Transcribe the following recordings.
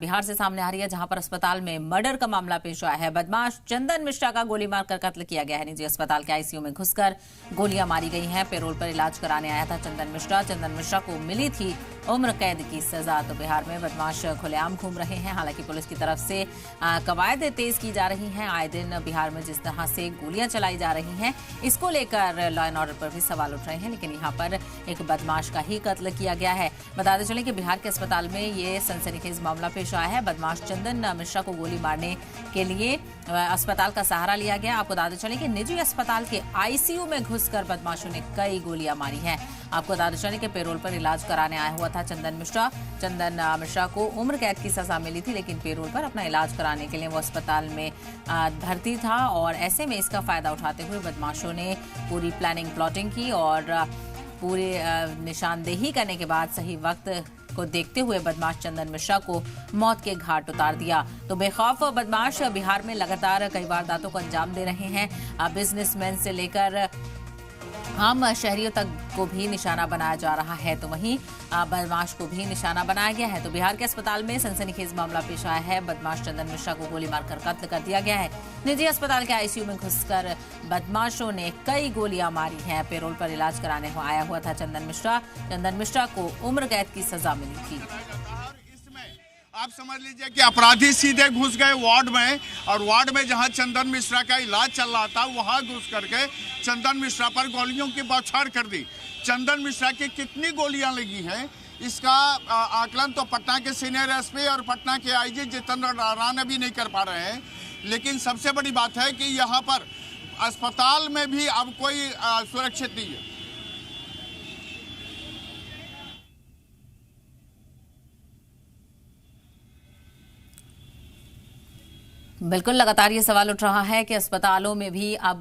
बिहार से सामने आ रही है, जहां पर अस्पताल में मर्डर का मामला पेश आया है। बदमाश चंदन मिश्रा का गोली मारकर कत्ल किया गया है। निजी अस्पताल के आईसीयू में घुसकर गोलियां मारी गई हैं। पेरोल पर इलाज कराने आया था चंदन मिश्रा। चंदन मिश्रा को मिली थी उम्र कैद की सजा। तो बिहार में बदमाश खुलेआम घूम रहे हैं। हालांकि पुलिस की तरफ से कवायद तेज की जा रही हैं। आए दिन बिहार में जिस तरह से गोलियां चलाई जा रही हैं, इसको लेकर लॉ एंड ऑर्डर पर भी सवाल उठ रहे हैं। लेकिन यहाँ पर एक बदमाश का ही कत्ल किया गया है। बताते चलें कि बिहार के अस्पताल में ये सनसनीखेज मामला पेश आया है। बदमाश चंदन मिश्रा को गोली मारने के लिए अस्पताल का सहारा लिया गया। आपको बताते चलें कि निजी अस्पताल के आईसीयू में घुसकर बदमाशों ने कई गोलियां मारी हैं। आपको बताते चलें कि पेरोल पर इलाज कराने आया हुआ था चंदन मिश्रा। चंदन मिश्रा को उम्र कैद की सजा मिली थी, लेकिन पेरोल पर अपना इलाज कराने के लिए वो अस्पताल में भर्ती था। और ऐसे में इसका फायदा उठाते हुए बदमाशों ने पूरी प्लानिंग प्लॉटिंग की और पूरी निशानदेही करने के बाद सही वक्त को देखते हुए बदमाश चंदन मिश्रा को मौत के घाट उतार दिया। तो बेखौफ बदमाश बिहार में लगातार कई वारदातों को अंजाम दे रहे हैं। बिजनेसमैन से लेकर आम शहरियों तक को भी निशाना बनाया जा रहा है। तो वहीं बदमाश को भी निशाना बनाया गया है। तो बिहार के अस्पताल में सनसनीखेज मामला पेश आया है। बदमाश चंदन मिश्रा को गोली मारकर कत्ल कर दिया गया है। निजी अस्पताल के आईसीयू में घुसकर बदमाशों ने कई गोलियां मारी हैं। पेरोल पर इलाज कराने आया हुआ था चंदन मिश्रा। चंदन मिश्रा को उम्र कैद की सजा मिली थी। आप समझ लीजिए कि अपराधी सीधे घुस गए वार्ड में, और वार्ड में जहां चंदन मिश्रा का इलाज चल रहा था वहां घुस करके चंदन मिश्रा पर गोलियों की बौछार कर दी। चंदन मिश्रा की कितनी गोलियां लगी हैं इसका आकलन तो पटना के सीनियर एसपी और पटना के आईजी जितेंद्र राणा भी नहीं कर पा रहे हैं। लेकिन सबसे बड़ी बात है कि यहाँ पर अस्पताल में भी अब कोई सुरक्षित नहीं है। बिल्कुल, लगातार ये सवाल उठ रहा है कि अस्पतालों में भी अब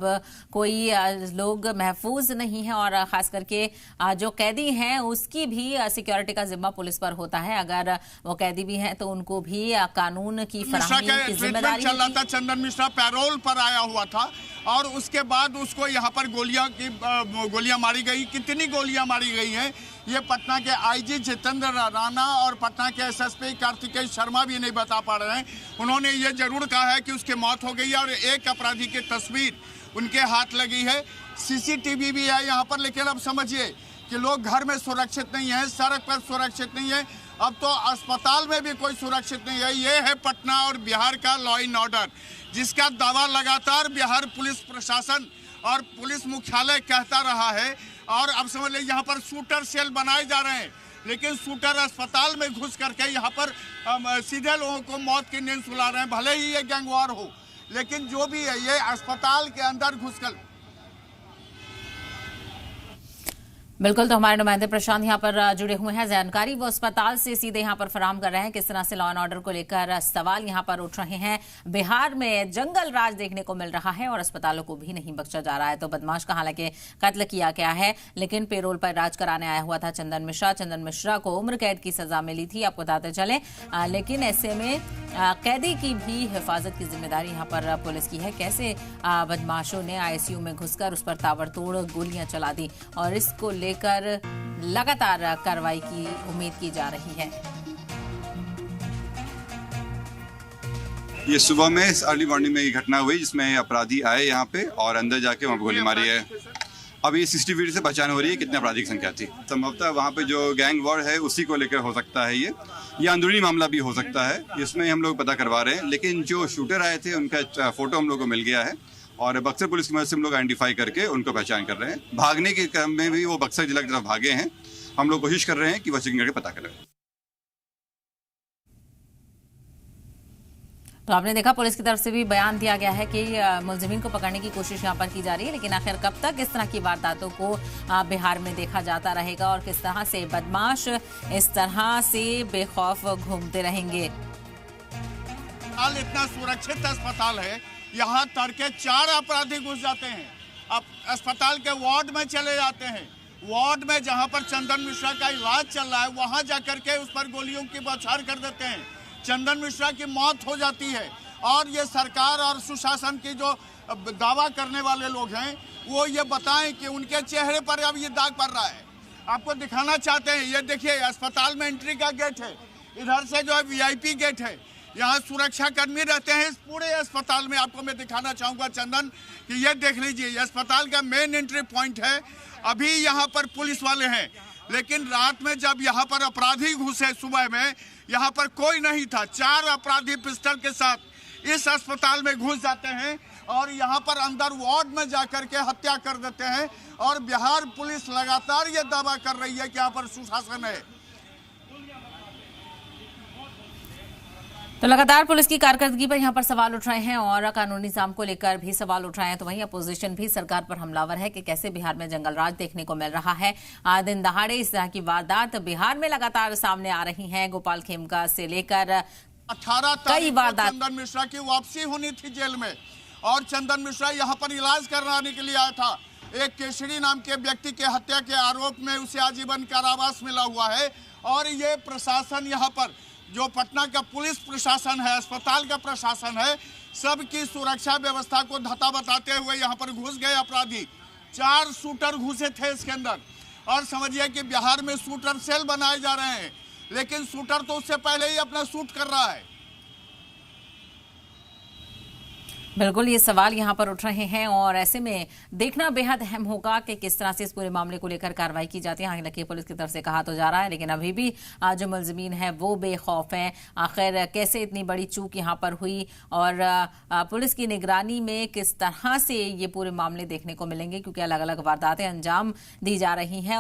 कोई लोग महफूज नहीं है और खास करके जो कैदी हैं उसकी भी सिक्योरिटी का जिम्मा पुलिस पर होता है। अगर वो कैदी भी हैं तो उनको भी कानून की फराहमी की जिम्मेदारी चल रहा था। चंदन मिश्रा पैरोल पर आया हुआ था और उसके बाद उसको यहाँ पर गोलियां मारी गई। कितनी गोलियां मारी गई हैं ये पटना के आईजी जितेंद्र राणा और पटना के एसएसपी कार्तिकेय शर्मा भी नहीं बता पा रहे हैं। उन्होंने ये जरूर कहा है कि उसकी मौत हो गई है और एक अपराधी की तस्वीर उनके हाथ लगी है। सीसीटीवी भी है यहाँ पर। लेकिन अब समझिए कि लोग घर में सुरक्षित नहीं है, सड़क पर सुरक्षित नहीं है, अब तो अस्पताल में भी कोई सुरक्षित नहीं है। ये है पटना और बिहार का लॉ एंड ऑर्डर, जिसका दावा लगातार बिहार पुलिस प्रशासन और पुलिस मुख्यालय कहता रहा है। और अब समझ लीजिए यहाँ पर शूटर सेल बनाए जा रहे हैं, लेकिन शूटर अस्पताल में घुस करके यहाँ पर सीधे लोगों को मौत की नींद सुला रहे हैं। भले ही ये गैंगवार हो, लेकिन जो भी है ये अस्पताल के अंदर घुसकर। बिल्कुल, तो हमारे नुमाइंदे प्रशांत यहाँ पर जुड़े हुए हैं। जानकारी वो अस्पताल से सीधे यहाँ पर फराहम कर रहे हैं। किस तरह से लॉ एंड ऑर्डर को लेकर सवाल यहाँ पर उठ रहे हैं। बिहार में जंगल राज देखने को मिल रहा है और अस्पतालों को भी नहीं बख्शा जा रहा है। तो बदमाश का हालांकि कत्ल किया गया है, लेकिन पेरोल पर इलाज कराने आया हुआ था चंदन मिश्रा। चंदन मिश्रा को उम्र कैद की सजा मिली थी, आपको बताते चले। लेकिन ऐसे में कैदी की भी हिफाजत की जिम्मेदारी यहाँ पर पुलिस की है। कैसे बदमाशों ने आईसीयू में घुसकर उस पर ताबड़तोड़ गोलियां चला दी और इसको लेकर लगातार कार्रवाई की उम्मीद की जा रही है। ये सुबह में अर्ली मॉर्निंग में ये घटना हुई जिसमें अपराधी आए यहाँ पे और अंदर जाके वहाँ गोली मारी है। अब ये सीसीटीवी से पहचान हो रही है कितने अपराधी की संख्या थी। संभवतः वहाँ पे जो गैंग वॉर है उसी को लेकर हो सकता है। ये अंदरूनी मामला भी हो सकता है, इसमें हम लोग पता करवा रहे हैं। लेकिन जो शूटर आए थे उनका फोटो हम लोग को मिल गया है और बक्सर पुलिस की मदद से हम लोग आइडेंटिफाई करके उनको पहचान कर रहे हैं। भागने के क्रम में भी वो बक्सर जिला की तरफ भागे हैं। हम लोग कोशिश कर रहे हैं कि वो चेकिंग करके पता करें। तो आपने देखा, पुलिस की तरफ से भी बयान दिया गया है कि मुलजिमीन को पकड़ने की कोशिश यहाँ पर की जा रही है। लेकिन आखिर कब तक इस तरह की वारदातों को बिहार में देखा जाता रहेगा और किस तरह से बदमाश इस तरह से बेखौफ घूमते रहेंगे। इतना सुरक्षित अस्पताल है, यहाँ तड़के 4 अपराधी घुस जाते हैं। अब अस्पताल के वार्ड में चले जाते हैं। वार्ड में जहाँ पर चंदन मिश्रा का इलाज चल रहा है वहाँ जाकर के उस पर गोलियों की बौछार कर देते हैं। चंदन मिश्रा की मौत हो जाती है। और ये सरकार और सुशासन की जो दावा करने वाले लोग हैं वो ये बताएं कि उनके चेहरे पर अब ये दाग पड़ रहा है। आपको दिखाना चाहते हैं, ये देखिए अस्पताल में एंट्री का गेट है। इधर से जो है वीआईपी गेट है, यहाँ सुरक्षा कर्मी रहते हैं। इस पूरे अस्पताल में आपको मैं दिखाना चाहूंगा चंदन कि ये देख लीजिए, ये अस्पताल का मेन एंट्री पॉइंट है। अभी यहाँ पर पुलिस वाले हैं, लेकिन रात में जब यहाँ पर अपराधी घुसे सुबह में, यहाँ पर कोई नहीं था। 4 अपराधी पिस्टल के साथ इस अस्पताल में घुस जाते हैं और यहाँ पर अंदर वार्ड में जाकर के हत्या कर देते हैं। और बिहार पुलिस लगातार ये दावा कर रही है कि यहाँ पर सुशासन है। तो लगातार पुलिस की कारकर्दगी पर यहाँ पर सवाल उठ रहे हैं और कानूनी निजाम को लेकर भी सवाल उठ रहे हैं। तो वहीं अपोजिशन भी सरकार पर हमलावर है कि कैसे बिहार में जंगल राज देखने को मिल रहा है। दिन दहाड़े इस तरह की वारदात बिहार में लगातार सामने आ रही हैं। गोपाल खेमका से लेकर 18 तारीख को चंदन मिश्रा की वापसी होनी थी जेल में, और चंदन मिश्रा यहाँ पर इलाज कराने के लिए आया था। एक केसरी नाम के व्यक्ति के हत्या के आरोप में उसे आजीवन कारावास मिला हुआ है। और ये प्रशासन यहाँ पर जो पटना का पुलिस प्रशासन है, अस्पताल का प्रशासन है, सबकी सुरक्षा व्यवस्था को धता बताते हुए यहाँ पर घुस गए अपराधी। 4 शूटर घुसे थे इसके अंदर, और समझिए कि बिहार में शूटर सेल बनाए जा रहे हैं, लेकिन शूटर तो उससे पहले ही अपना शूट कर रहा है। बिल्कुल ये सवाल यहाँ पर उठ रहे हैं और ऐसे में देखना बेहद अहम होगा कि किस तरह से इस पूरे मामले को लेकर कार्रवाई की जाती है। हालांकि पुलिस की तरफ से कहा तो जा रहा है, लेकिन अभी भी जो मुलजिमीन है वो बेखौफ हैं। आखिर कैसे इतनी बड़ी चूक यहाँ पर हुई और पुलिस की निगरानी में किस तरह से ये पूरे मामले देखने को मिलेंगे, क्योंकि अलग अलग वारदातें अंजाम दी जा रही हैं।